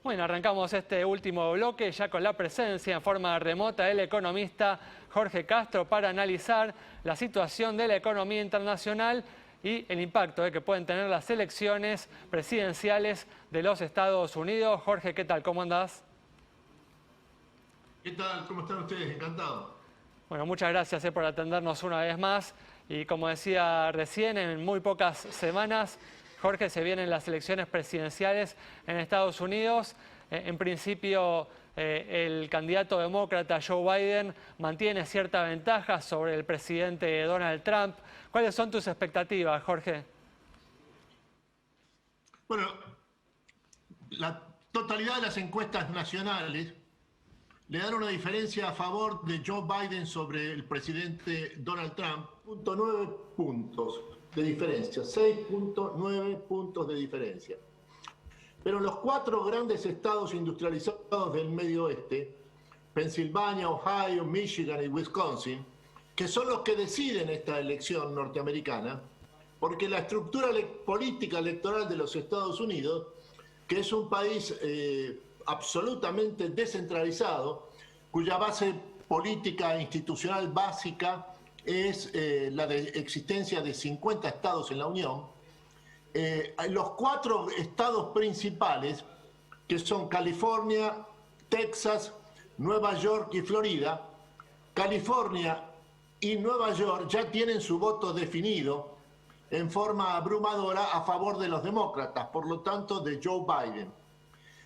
Bueno, arrancamos este último bloque ya con la presencia en forma remota del economista Jorge Castro para analizar la situación de la economía internacional y el impacto que pueden tener las elecciones presidenciales de los Estados Unidos. Jorge, ¿qué tal? ¿Cómo andás? ¿Qué tal? ¿Cómo están ustedes? Encantado. Bueno, muchas gracias por atendernos una vez más. Y como decía recién, en muy pocas semanas, Jorge, se vienen las elecciones presidenciales en Estados Unidos. En principio, el candidato demócrata Joe Biden mantiene cierta ventaja sobre el presidente Donald Trump. ¿Cuáles son tus expectativas, Jorge? Bueno, la totalidad de las encuestas nacionales le dan una diferencia a favor de Joe Biden sobre el presidente Donald Trump, 9 puntos de diferencia, 6.9 puntos de diferencia. Pero los 4 grandes estados industrializados del Medio Oeste, Pensilvania, Ohio, Michigan y Wisconsin, que son los que deciden esta elección norteamericana, porque la estructura política electoral de los Estados Unidos, que es un país absolutamente descentralizado, cuya base política e institucional básica es la de existencia de 50 estados en la Unión, los 4 estados principales, que son California, Texas, Nueva York y Florida, California y Nueva York ya tienen su voto definido en forma abrumadora a favor de los demócratas, por lo tanto de Joe Biden.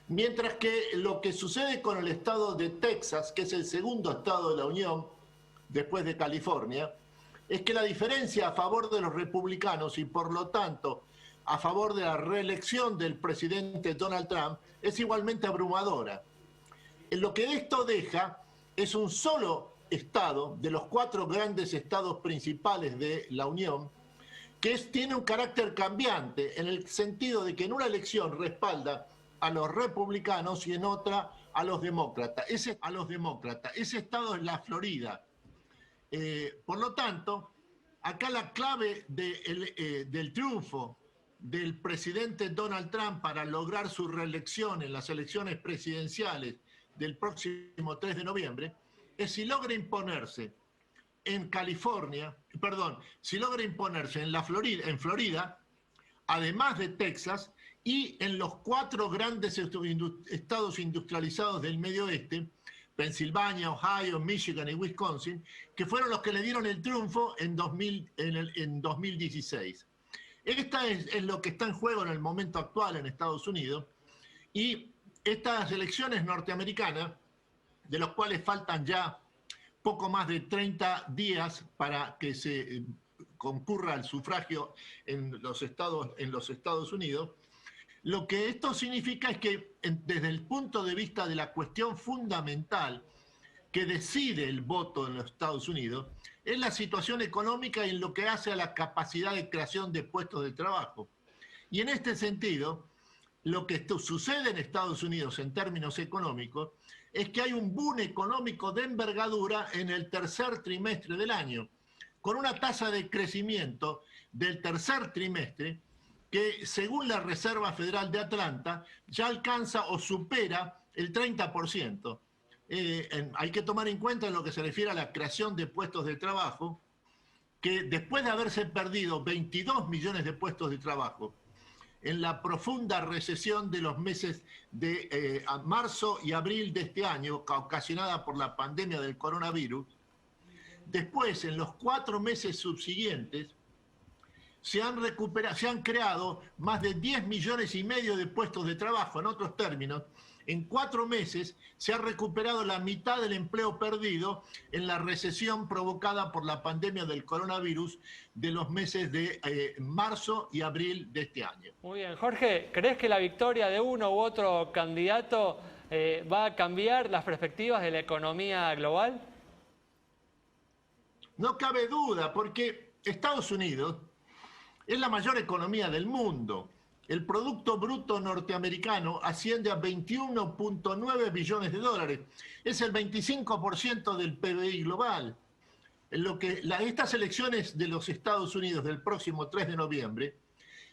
Mientras que lo que sucede con el estado de Texas, que es el segundo estado de la Unión después de California, es que la diferencia a favor de los republicanos y por lo tanto a favor de la reelección del presidente Donald Trump es igualmente abrumadora. Lo que esto deja es un solo estado de los 4 grandes estados principales de la Unión que tiene un carácter cambiante en el sentido de que en una elección respalda a los republicanos y en otra a los demócratas. Ese estado es la Florida. Por lo tanto, acá la clave del triunfo del presidente Donald Trump para lograr su reelección en las elecciones presidenciales del próximo 3 de noviembre es si logra imponerse en si logra imponerse en Florida, además de Texas, y en los 4 grandes estados industrializados del Medio Oeste, Pensilvania, Ohio, Michigan y Wisconsin, que fueron los que le dieron el triunfo en 2016. Esta es lo que está en juego en el momento actual en Estados Unidos, y estas elecciones norteamericanas, de los cuales faltan ya poco más de 30 días para que se concurra al sufragio en los Estados Unidos, lo que esto significa es que desde el punto de vista de la cuestión fundamental que decide el voto en los Estados Unidos, es la situación económica y en lo que hace a la capacidad de creación de puestos de trabajo. Y en este sentido, lo que sucede en Estados Unidos en términos económicos es que hay un boom económico de envergadura en el tercer trimestre del año, con una tasa de crecimiento del tercer trimestre que, según la Reserva Federal de Atlanta, ya alcanza o supera el 30%. Hay que tomar en cuenta en lo que se refiere a la creación de puestos de trabajo, que después de haberse perdido 22 millones de puestos de trabajo en la profunda recesión de los meses de marzo y abril de este año, ocasionada por la pandemia del coronavirus, después, en los 4 meses subsiguientes, se han creado más de 10 millones y medio de puestos de trabajo. En otros términos, en 4 meses se ha recuperado la mitad del empleo perdido en la recesión provocada por la pandemia del coronavirus de los meses de marzo y abril de este año. Muy bien, Jorge, ¿crees que la victoria de uno u otro candidato va a cambiar las perspectivas de la economía global? No cabe duda, porque Estados Unidos es la mayor economía del mundo. El Producto Bruto norteamericano asciende a 21.9 billones de dólares. Es el 25% del PBI global. Estas elecciones de los Estados Unidos del próximo 3 de noviembre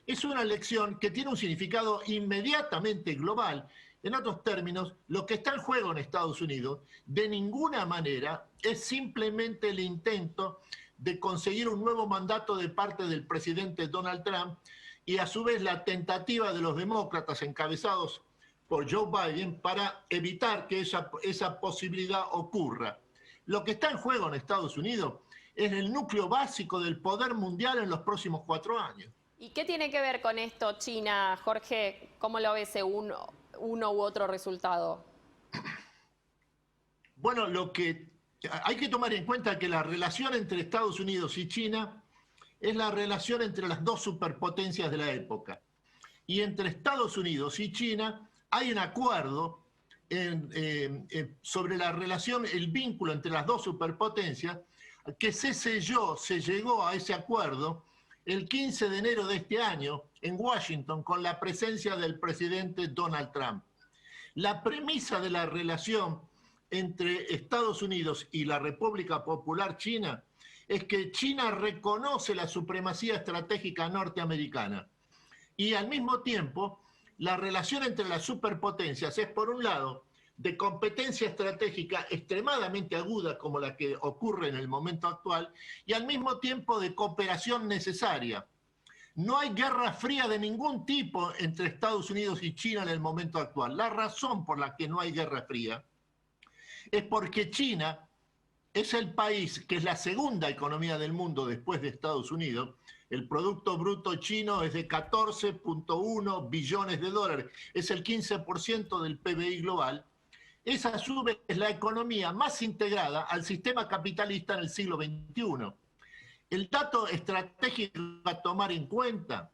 es una elección que tiene un significado inmediatamente global En otros términos, lo que está en juego en Estados Unidos de ninguna manera es simplemente el intento de conseguir un nuevo mandato de parte del presidente Donald Trump y a su vez la tentativa de los demócratas encabezados por Joe Biden para evitar que esa posibilidad ocurra. Lo que está en juego en Estados Unidos es el núcleo básico del poder mundial en los próximos 4 años. ¿Y qué tiene que ver con esto, China, Jorge? ¿Cómo lo ves según uno u otro resultado? Bueno, lo que hay que tomar en cuenta es que la relación entre Estados Unidos y China es la relación entre las dos superpotencias de la época. Y entre Estados Unidos y China hay un acuerdo sobre la relación, el vínculo entre las dos superpotencias, que se llegó a ese acuerdo el 15 de enero de este año en Washington con la presencia del presidente Donald Trump. La premisa de la relación entre Estados Unidos y la República Popular China es que China reconoce la supremacía estratégica norteamericana y al mismo tiempo la relación entre las superpotencias es, por un lado, de competencia estratégica extremadamente aguda como la que ocurre en el momento actual y al mismo tiempo de cooperación necesaria. No hay guerra fría de ningún tipo entre Estados Unidos y China en el momento actual. La razón por la que no hay guerra fría es porque China es el país que es la segunda economía del mundo después de Estados Unidos. El Producto Bruto chino es de 14.1 billones de dólares, es el 15% del PBI global. Esa a su vez es la economía más integrada al sistema capitalista en el siglo XXI. El dato estratégico a tomar en cuenta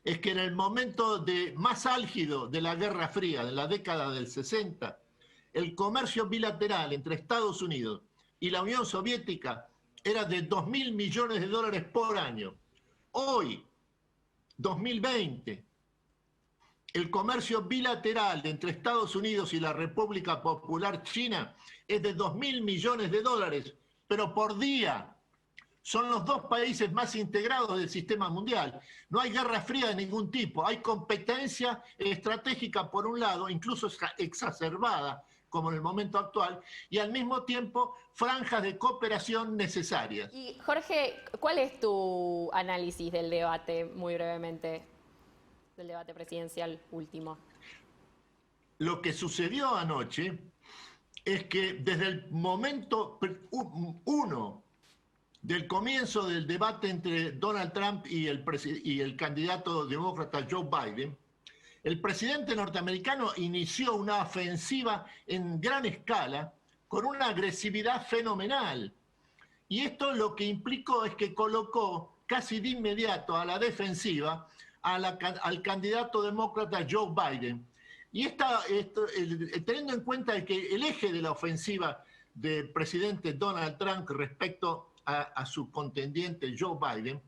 es que en el momento más álgido de la Guerra Fría, de la década del 60, el comercio bilateral entre Estados Unidos y la Unión Soviética era de 2.000 millones de dólares por año. Hoy, 2020, el comercio bilateral entre Estados Unidos y la República Popular China es de 2.000 millones de dólares, pero por día. Son los dos países más integrados del sistema mundial. No hay guerra fría de ningún tipo. Hay competencia estratégica por un lado, incluso exacerbada, como en el momento actual, y al mismo tiempo franjas de cooperación necesarias. Y Jorge, ¿cuál es tu análisis del debate, muy brevemente, del debate presidencial último? Lo que sucedió anoche es que desde el momento uno del comienzo del debate entre Donald Trump y el candidato demócrata Joe Biden, el presidente norteamericano inició una ofensiva en gran escala con una agresividad fenomenal. Y esto lo que implicó es que colocó casi de inmediato a la defensiva al candidato demócrata Joe Biden. Y teniendo en cuenta que el eje de la ofensiva del presidente Donald Trump respecto a su contendiente Joe Biden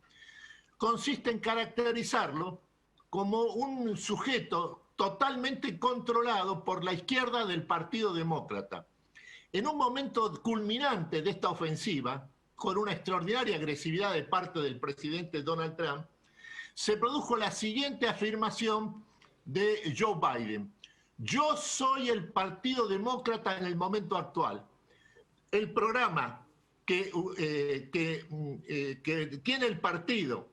consiste en caracterizarlo como un sujeto totalmente controlado por la izquierda del Partido Demócrata. En un momento culminante de esta ofensiva, con una extraordinaria agresividad de parte del presidente Donald Trump, se produjo la siguiente afirmación de Joe Biden: yo soy el Partido Demócrata en el momento actual. El programa que tiene el partido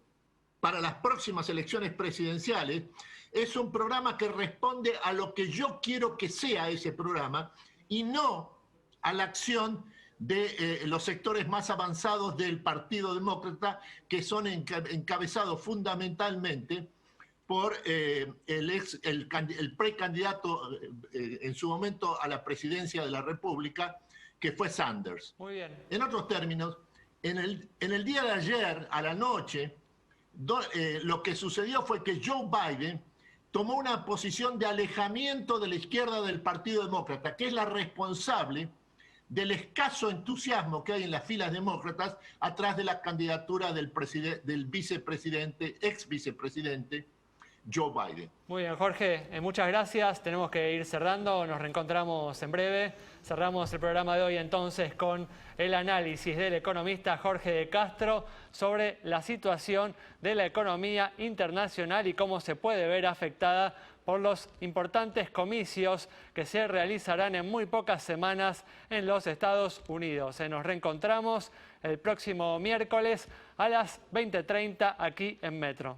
para las próximas elecciones presidenciales es un programa que responde a lo que yo quiero que sea ese programa y no a la acción de los sectores más avanzados del Partido Demócrata, que son encabezados fundamentalmente por el precandidato en su momento a la presidencia de la República, que fue Sanders. Muy bien. En otros términos, en el día de ayer, a la noche, lo que sucedió fue que Joe Biden tomó una posición de alejamiento de la izquierda del Partido Demócrata, que es la responsable del escaso entusiasmo que hay en las filas demócratas atrás de la candidatura del vicepresidente, ex vicepresidente Joe Biden. Muy bien, Jorge, muchas gracias. Tenemos que ir cerrando, nos reencontramos en breve. Cerramos el programa de hoy entonces con el análisis del economista Jorge de Castro sobre la situación de la economía internacional y cómo se puede ver afectada por los importantes comicios que se realizarán en muy pocas semanas en los Estados Unidos. Nos reencontramos el próximo miércoles a las 20:30 aquí en Metro.